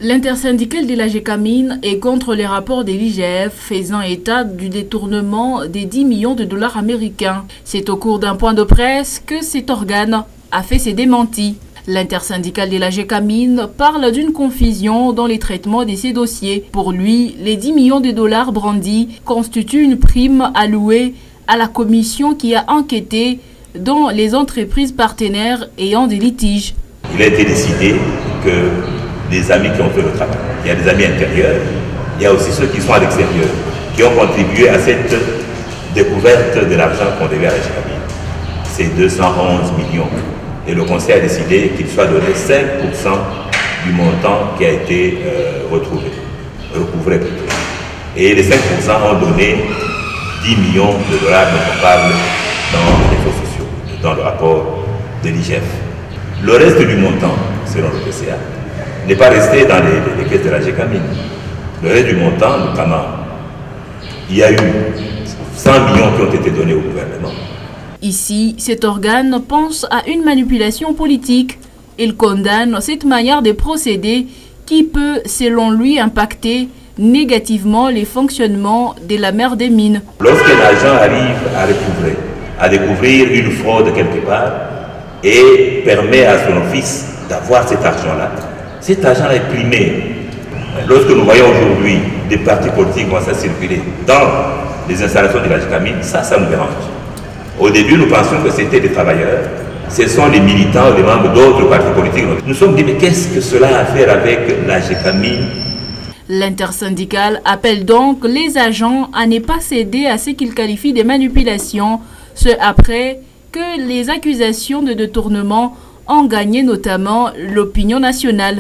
L'intersyndicale de la GECAMINE est contre les rapports de l'IGF faisant état du détournement des 10 millions de dollars américains. C'est au cours d'un point de presse que cet organe a fait ses démentis. L'intersyndicale de la GECAMINE parle d'une confusion dans les traitements de ces dossiers. Pour lui, les 10 millions de dollars brandis constituent une prime allouée à la commission qui a enquêté dans les entreprises partenaires ayant des litiges. Il a été décidé que des amis qui ont fait le travail, il y a des amis intérieurs, il y a aussi ceux qui sont à l'extérieur, qui ont contribué à cette découverte de l'argent qu'on devait à la GECAMINE. C'est 211 millions. Et le conseil a décidé qu'il soit donné 5% du montant qui a été recouvré. Et les 5% ont donné 10 millions de dollars dont on parle dans les réseaux sociaux, dans le rapport de l'IGF. Le reste du montant, selon le PCA, n'est pas resté dans les caisses de la GECAMINE. Le reste du montant, notamment, il y a eu 100 millions qui ont été donnés au gouvernement. Ici, cet organe pense à une manipulation politique. Il condamne cette manière de procéder qui peut, selon lui, impacter négativement les fonctionnements de la mer des mines. Lorsqu'un agent arrive à découvrir une fraude quelque part et permet à son office d'avoir cet argent-là est primé. Lorsque nous voyons aujourd'hui des partis politiques commencer à circuler dans les installations de la GECAMINE, ça nous dérange. Au début, nous pensions que c'était des travailleurs. Ce sont les militants ou les membres d'autres partis politiques. Nous nous sommes dit, mais qu'est-ce que cela a à faire avec la GECAMINE? L'intersyndicale appelle donc les agents à ne pas céder à ce qu'ils qualifient de manipulation, ce après que les accusations de détournement ont gagné notamment l'opinion nationale.